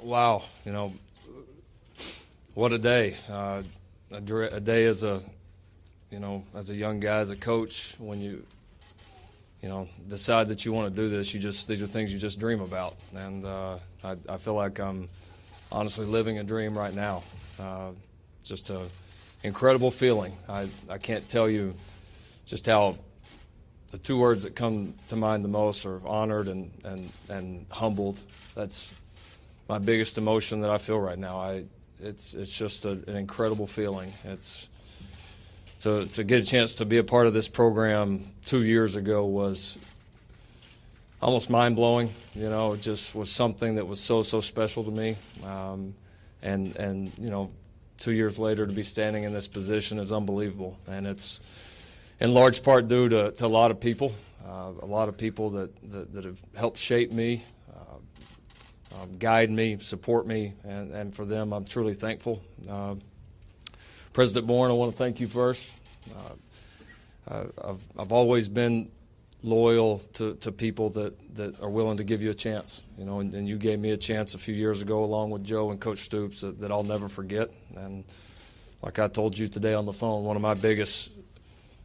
Wow, what a day. A day as a young guy, as a coach, when you decide that you want to do this, these are things you just dream about. And I feel like I'm honestly living a dream right now. Just an incredible feeling. I can't tell you just how the two words that come to mind the most are honored and humbled. That's my biggest emotion that I feel right now. It's just an incredible feeling. It's to get a chance to be a part of this program 2 years ago was almost mind-blowing. It just was something that was so special to me. And 2 years later to be standing in this position is unbelievable. And it's in large part due to a lot of people that have helped shape me, guide me, support me, and for them I'm truly thankful. President Bourne, I want to thank you first. I've always been loyal to people that are willing to give you a chance, and you gave me a chance a few years ago along with Joe and Coach Stoops that I'll never forget. And like I told you today on the phone, one of my biggest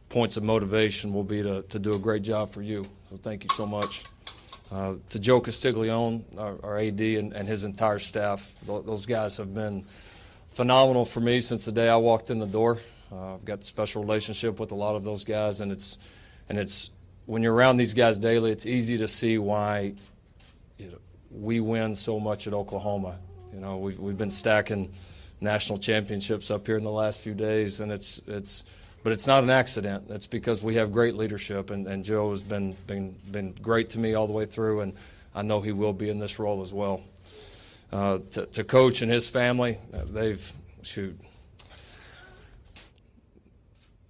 points of motivation will be to do a great job for you. So thank you so much. To Joe Castiglione, our AD, and his entire staff, those guys have been phenomenal for me since the day I walked in the door. I've got a special relationship with a lot of those guys, and it's when you're around these guys daily, it's easy to see why we win so much at Oklahoma. We've been stacking national championships up here in the last few days, and but it's not an accident. It's because we have great leadership, and Joe has been great to me all the way through, and I know he will be in this role as well. To Coach and his family,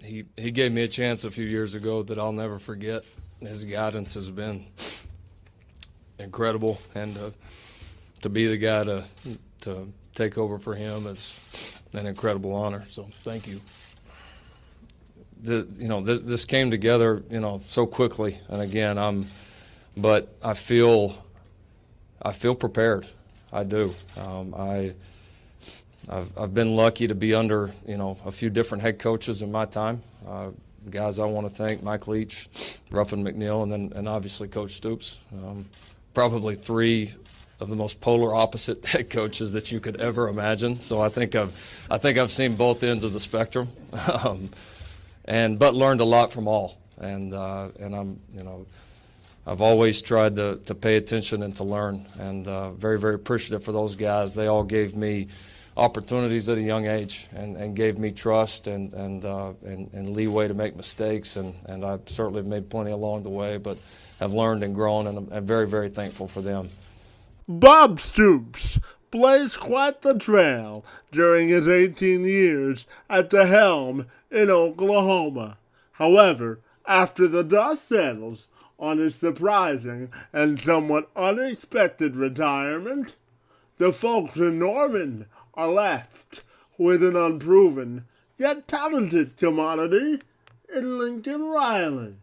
he gave me a chance a few years ago that I'll never forget. His guidance has been incredible, and to be the guy to take over for him is an incredible honor. So thank you. This came together, so quickly, and again, but I feel prepared. I do. I've been lucky to be under, a few different head coaches in my time. Guys I want to thank: Mike Leach, Ruffin McNeil, and obviously Coach Stoops. Probably three of the most polar opposite head coaches that you could ever imagine. So I think I've seen both ends of the spectrum, but learned a lot from all. And I'm, I've always tried to pay attention and to learn, and very, very appreciative for those guys. They all gave me opportunities at a young age and gave me trust and leeway to make mistakes, and I certainly have made plenty along the way, but have learned and grown, and I'm very, very thankful for them. Bob Stoops blazed quite the trail during his 18 years at the helm in Oklahoma. However, after the dust settles on his surprising and somewhat unexpected retirement, the folks in Norman are left with an unproven yet talented commodity in Lincoln Riley.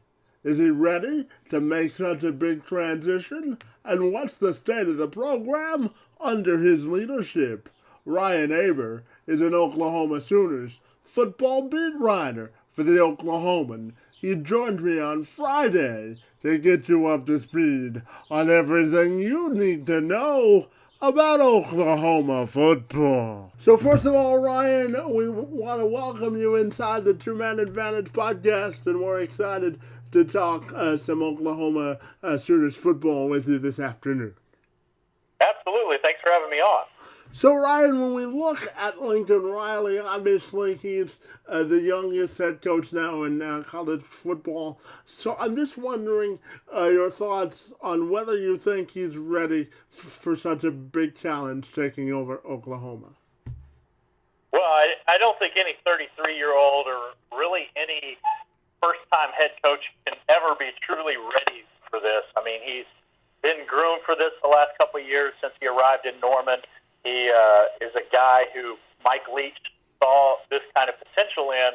Is he ready to make such a big transition? And what's the state of the program under his leadership? Ryan Aber is an Oklahoma Sooners football beat writer for the Oklahoman. He joined me on Friday to get you up to speed on everything you need to know about Oklahoma football. So first of all, Ryan, we want to welcome you inside the Two-Man Advantage podcast, and we're excited to talk some Oklahoma Sooners football with you this afternoon. Absolutely. Thanks for having me on. So, Ryan, when we look at Lincoln Riley, obviously he's the youngest head coach now in college football. So I'm just wondering your thoughts on whether you think he's ready for such a big challenge taking over Oklahoma. Well, I don't think any 33-year-old or really any first-time head coach can ever be truly ready for this. I mean, he's been groomed for this the last couple of years since he arrived in Norman. He is a guy who Mike Leach saw this kind of potential in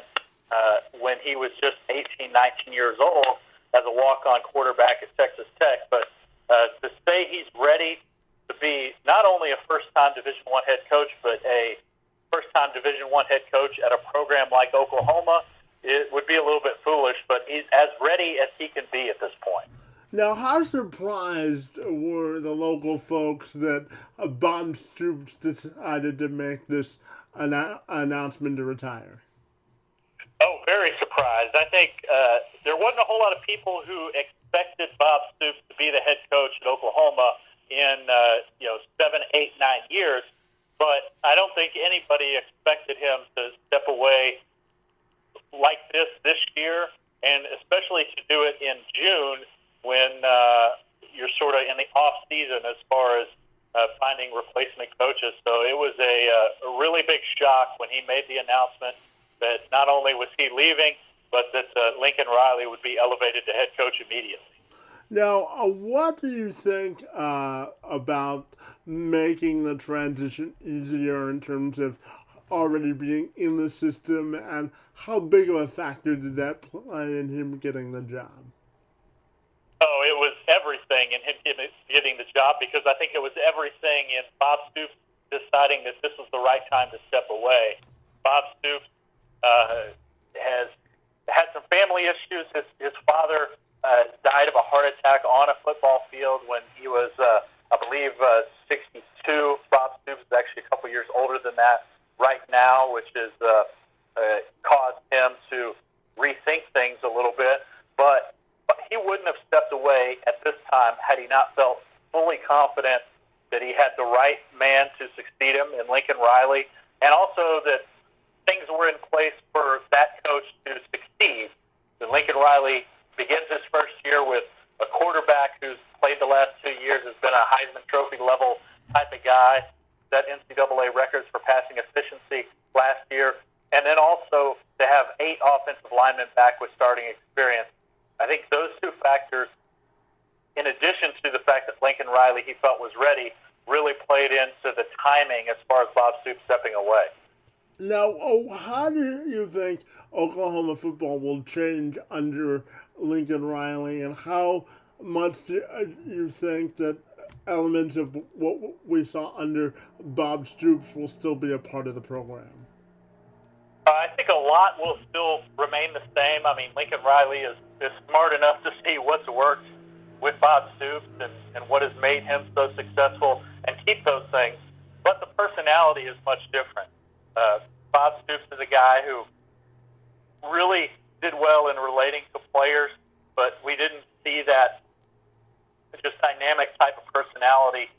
when he was just 18, 19 years old as a walk-on quarterback at Texas Tech. But to say he's ready to to be not only a first-time Division I head coach, but a first-time Division I head coach at a program like Oklahoma, it would be a little bit foolish, but he's as ready as he can be at this point. Now, how surprised were the local folks that Bob Stoops decided to make this announcement to retire? Oh, very surprised. I think there wasn't a whole lot of people who expected Bob Stoops to be the head coach at Oklahoma in 7, 8, 9 years, but I don't think anybody expected him to step away like this year, and especially to do it in June when you're sort of in the off season as far as finding replacement coaches. So it was a really big shock when he made the announcement that not only was he leaving, but that Lincoln Riley would be elevated to head coach immediately. Now, what do you think about making the transition easier in terms of already being in the system, and how big of a factor did that play in him getting the job? Oh, it was everything in him getting the job, because I think it was everything in Bob Stoops deciding that this was the right time to step away. Bob Stoops has had some family issues. His father died of a heart attack on a football field when he was, I believe, 62. Bob Stoops is actually a couple years older than that right now, which has caused him to rethink things a little bit. But he wouldn't have stepped away at this time had he not felt fully confident that he had the right man to succeed him in Lincoln Riley, and also that things were in place for that coach to succeed. And Lincoln Riley begins his first year with a quarterback who's played the last 2 years, has been a Heisman Trophy level type of guy, set NCAA records for passing efficiency last year, and then also to have 8 offensive linemen back with starting experience. I think those two factors, in addition to the fact that Lincoln Riley he felt was ready, really played into the timing as far as Bob Stoops stepping away. Now, how do you think Oklahoma football will change under Lincoln Riley, and how much do you think that elements of what we saw under Bob Stoops will still be a part of the program? I think a lot will still remain the same. I mean, Lincoln Riley is smart enough to see what's worked with Bob Stoops and what has made him so successful and keep those things. But the personality is much different. Bob Stoops is a guy who really did well in relating to players, but we didn't see that just dynamic type of personality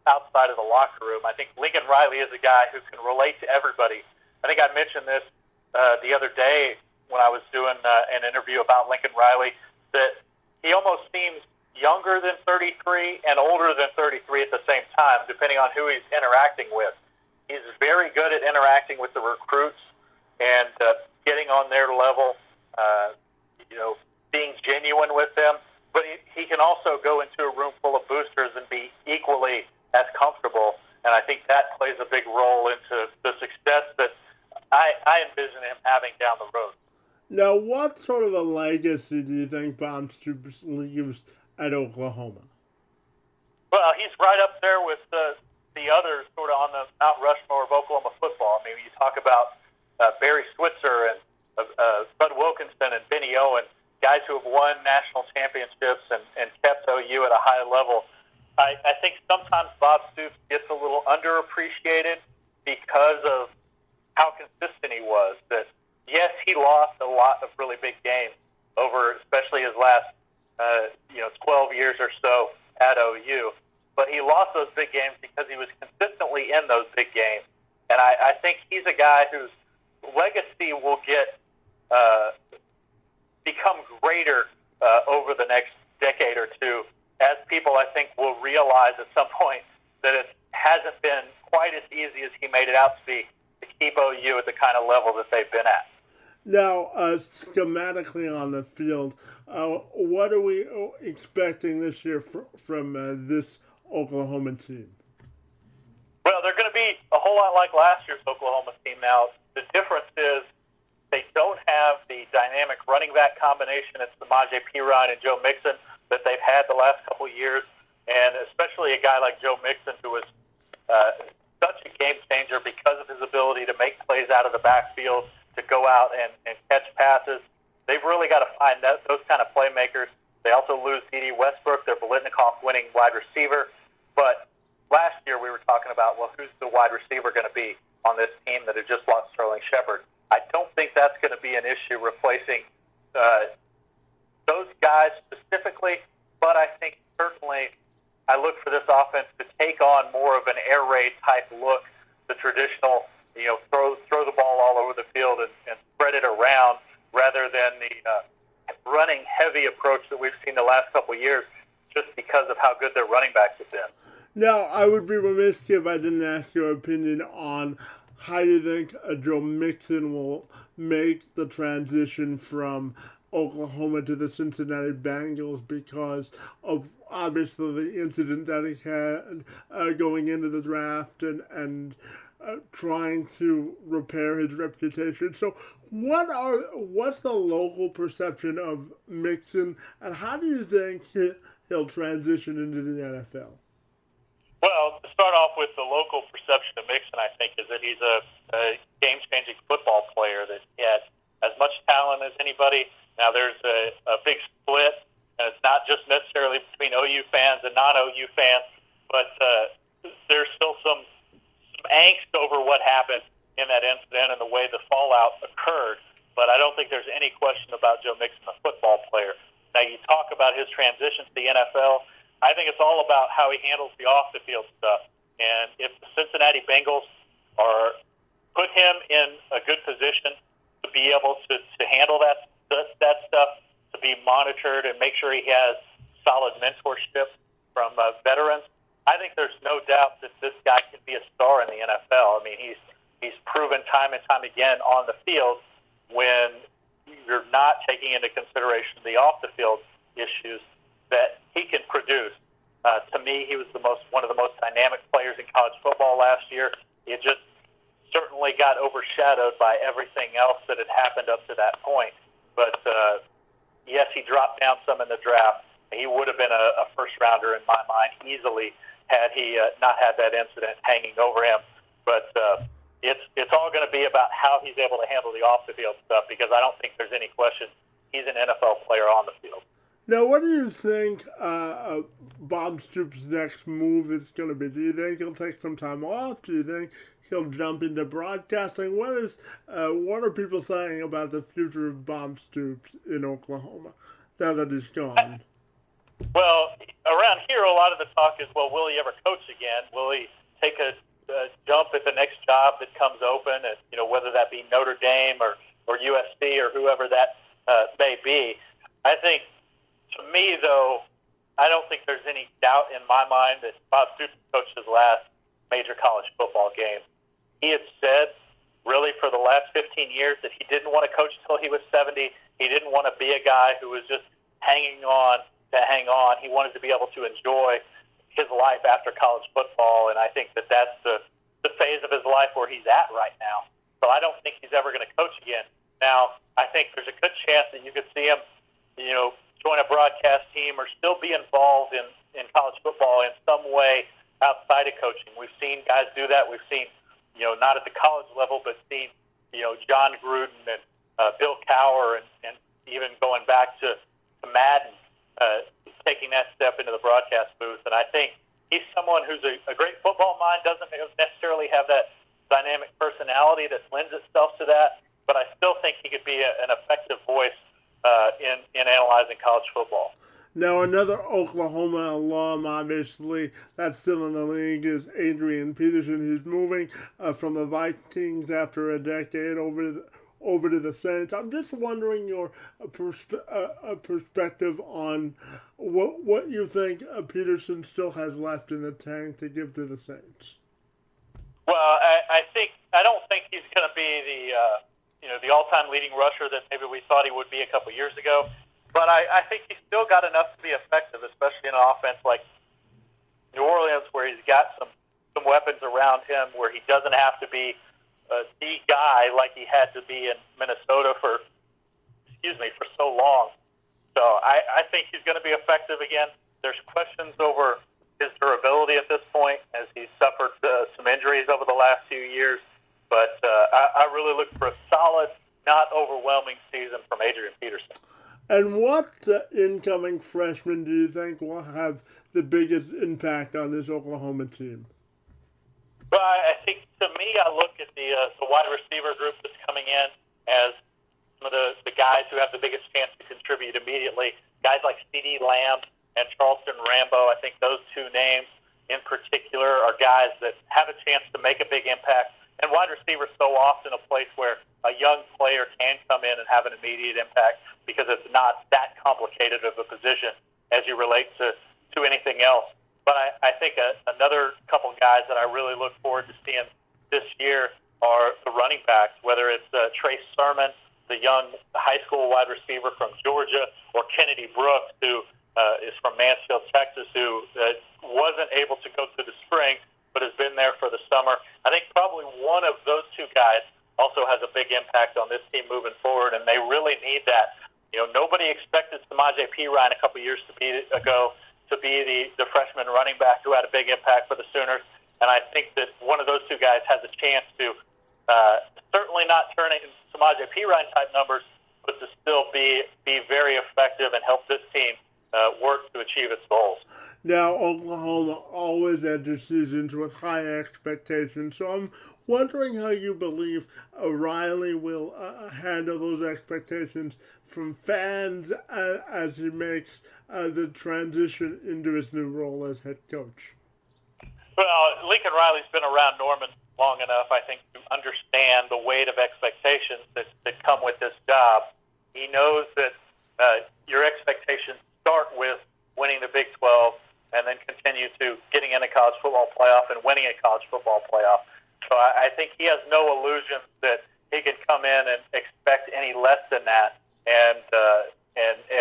outside of the locker room. I think Lincoln Riley is a guy who can relate to everybody. I think I mentioned this the other day when I was doing an interview about Lincoln Riley, that he almost seems younger than 33 and older than 33 at the same time, depending on who he's interacting with. He's very good at interacting with the recruits and getting on their level, being genuine with them. But he can also go into a room full of boosters and be equally as comfortable. And I think that plays a big role into the success that I envision him having down the road. Now, what sort of a legacy do you think Bob Stoops leaves at Oklahoma? Well, he's right up there with the others sort of on the Mount Rushmore of Oklahoma football. I mean, you talk about Barry Switzer and Bud Wilkinson and Benny Owen, guys who have won national championships and kept OU at a high level. I think sometimes Bob Stoops gets a little underappreciated because of how consistent he was. That, yes, he lost a lot of really big games over especially his last 12 years or so at OU. But he lost those big games because he was consistently in those big games. And I think he's a guy whose legacy will become greater over the next decade or two, as people, I think, will realize at some point that it hasn't been quite as easy as he made it out to be to keep OU at the kind of level that they've been at. Now, schematically on the field, what are we expecting this year from this Oklahoma team? Well, they're going to be a whole lot like last year's Oklahoma team now. The difference is they don't have the dynamic running back combination. It's Samaje Perine and Joe Mixon that they've had the last couple of years. and especially a guy like Joe Mixon, who was such a game changer because of his ability to make plays out of the backfield, to go out and catch passes. They've really got to find those kind of playmakers. They also lose D.D. Westbrook, their Biletnikoff-winning wide receiver. But last year we were talking about, well, who's the wide receiver going to be on this team that had just lost Sterling Shepard? I don't think that's going to be an issue replacing those guys specifically, but I think certainly I look for this offense to take on more of an air raid type look, the traditional, throw the ball all over the field and spread it around, rather than the running heavy approach that we've seen the last couple of years, just because of how good their running backs have been. Now, I would be remiss if I didn't ask your opinion on how you think Joe Mixon will make the transition from Oklahoma to the Cincinnati Bengals, because of obviously the incident that he had going into the draft and trying to repair his reputation. So what's the local perception of Mixon, and how do you think he'll transition into the NFL? Well, to start off with, the local perception of Mixon, I think, is that he's a game-changing football player, that he had as much talent as anybody. Now, there's a big split, and it's not just necessarily between OU fans and non-OU fans, but there's still some angst over what happened in that incident and the way the fallout occurred. But I don't think there's any question about Joe Mixon, a football player. Now, you talk about his transition to the NFL. I think it's all about how he handles the off-the-field stuff. And if the Cincinnati Bengals put him in a good position to be able to handle that stuff, to be monitored and make sure he has solid mentorship from veterans, I think there's no doubt that this guy can be a star in the NFL. I mean, he's proven time and time again on the field, when you're not taking into consideration the off-the-field issues, that he can produce. To me, he was one of the most dynamic players in college football last year. It just certainly got overshadowed by everything else that had happened up to that point. But yes, he dropped down some in the draft. He would have been a first-rounder in my mind easily had he not had that incident hanging over him. But it's all going to be about how he's able to handle the off-the-field stuff, because I don't think there's any question he's an NFL player on the field. Now, what do you think Bob Stoops' next move is going to be? Do you think he'll take some time off? Do you think he'll jump into broadcasting? What are people saying about the future of Bob Stoops in Oklahoma now that he's gone? Well, around here, a lot of the talk is, well, will he ever coach again? Will he take a jump at the next job that comes open, and whether that be Notre Dame or USC or whoever that may be? I think, to me, though, I don't think there's any doubt in my mind that Bob Stoops coached his last major college football game. He had said, really, for the last 15 years, that he didn't want to coach until he was 70. He didn't want to be a guy who was just hanging on to hang on. He wanted to be able to enjoy his life after college football, and I think that that's the phase of his life where he's at right now. So I don't think he's ever going to coach again. Now, I think there's a good chance that you could see him, join a broadcast team or still be involved in college football in some way outside of coaching. We've seen guys do that. We've seen, not at the college level, but seen, John Gruden and Bill Cowher and even going back to Madden, taking that step into the broadcast booth. And I think he's someone who's a great football mind, doesn't necessarily have that dynamic personality that lends itself to that, but I still think he could be an effective voice in analyzing college football. Now, another Oklahoma alum, obviously, that's still in the league, is Adrian Peterson, who's moving from the Vikings after a decade over to the Saints. I'm just wondering your perspective on what you think Peterson still has left in the tank to give to the Saints. Well, I don't think he's going to be the all-time leading rusher that maybe we thought he would be a couple years ago. But I think he's still got enough to be effective, especially in an offense like New Orleans, where he's got some weapons around him, where he doesn't have to be the guy like he had to be in Minnesota for so long. So I think he's going to be effective again. There's questions over his durability at this point, as he's suffered some injuries over the last few years. But I really look for a solid, not overwhelming season from Adrian Peterson. And what incoming freshman do you think will have the biggest impact on this Oklahoma team? Well, I think, to me, I look at the wide receiver group that's coming in as some of the guys who have the biggest chance to contribute immediately. Guys like C.D. Lamb and Charleston Rambo, I think those two names in particular are guys that have a chance to make a big impact. And wide receiver is so often a place where a young player can come in and have an immediate impact because it's not that complicated of a position as you relate to anything else. But I think another couple guys that I really look forward to seeing this year are the running backs, whether it's Trace Sermon, the young high school wide receiver from Georgia, or Kennedy Brooks, who is from Mansfield, Texas, who wasn't able to go through the spring but has been there for the summer. I think probably one of those two guys also has a big impact on this team moving forward, and they really need that. You know, nobody expected Samaje Perine a couple years ago to be the freshman running back who had a big impact for the Sooners, and I think that one of those two guys has a chance to certainly not turn in Samaje Perine type numbers, but to still be very effective and help this team work to achieve its goals. Now, Oklahoma always enters seasons with high expectations, so I'm wondering how you believe Riley will handle those expectations from fans as he makes the transition into his new role as head coach. Well, Lincoln Riley's been around Norman long enough, I think, to understand the weight of expectations that come with this job. He knows that your expectations start with winning the Big 12 and then continue to getting in a college football playoff and winning a college football playoff. So I think he has no illusions that he can come in and expect any less than that, and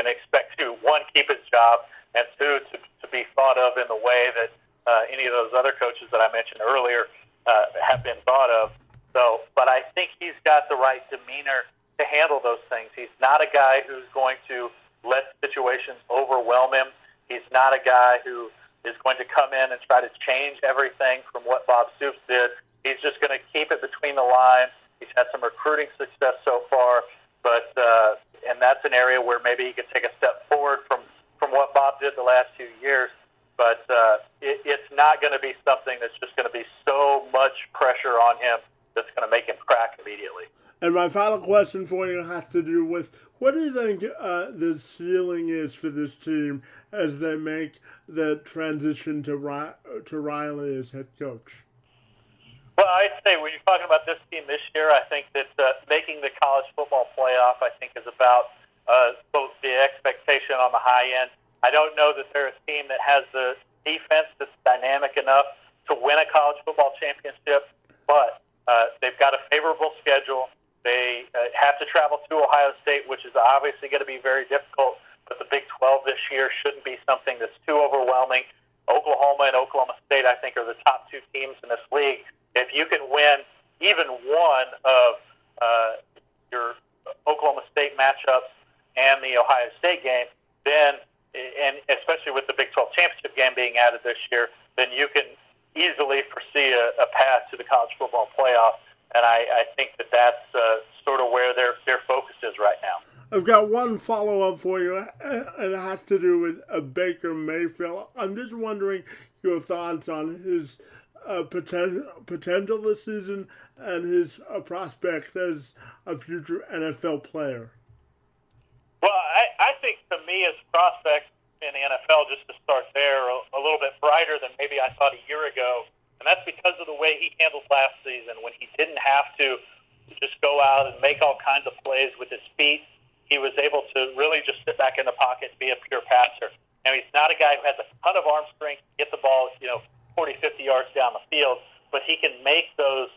expect to, one, keep his job, and two, to be thought of in the way that any of those other coaches that I mentioned earlier have been thought of. So, but I think he's got the right demeanor to handle those things. He's not a guy who's going to let situations overwhelm him. He's not a guy who is going to come in and try to change everything from what Bob Stoops did. He's just going to keep it between the lines. He's had some recruiting success so far, but and that's an area where maybe he could take a step forward from what Bob did the last 2 years. But it's not going to be something that's just going to be so much pressure on him that's going to make him crack immediately. And my final question for you has to do with, what do you think the ceiling is for this team as they make the transition to Riley as head coach? Well, I'd say when you're talking about this team this year, I think that making the college football playoff, I think, is about both the expectation on the high end. I don't know that they're a team that has the defense that's dynamic enough to win a college football championship, but they've got a favorable schedule. They have to travel to Ohio State, which is obviously going to be very difficult, but the Big 12 this year shouldn't be something that's too overwhelming. Oklahoma and Oklahoma State, I think, are the top two teams in this league. If you can win even one of your Oklahoma State matchups and the Ohio State game, then, and especially with the Big 12 championship game being added this year, then you can easily foresee a path to the college football playoff. And I think that's sort of where their focus is right now. I've got one follow-up for you, and it has to do with Baker Mayfield. I'm just wondering your thoughts on his potential this season and his prospect as a future NFL player. Well, I think, to me, his prospects in the NFL, just to start there, a little bit brighter than maybe I thought a year ago. And that's because of the way he handled last season when he didn't have to just go out and make all kinds of plays with his feet. He was able to really just sit back in the pocket and be a pure passer. And he's not a guy who has a ton of arm strength, get the ball, 40, 50 yards down the field, but he can make those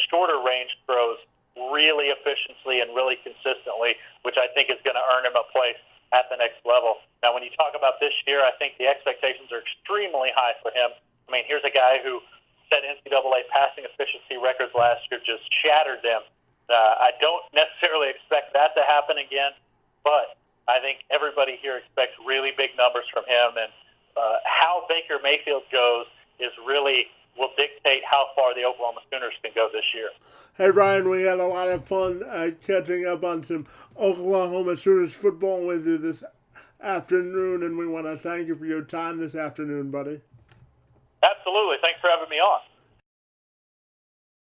shorter range throws really efficiently and really consistently, which I think is going to earn him a place at the next level. Now, when you talk about this year, I think the expectations are extremely high for him. I mean, here's a guy who set NCAA passing efficiency records last year, just shattered them. I don't necessarily expect that to happen again, but I think everybody here expects really big numbers from him. And how Baker Mayfield goes will dictate how far the Oklahoma Sooners can go this year. Hey, Ryan, we had a lot of fun catching up on some Oklahoma Sooners football with you this afternoon, and we want to thank you for your time this afternoon, buddy. Absolutely. Thanks for having me on.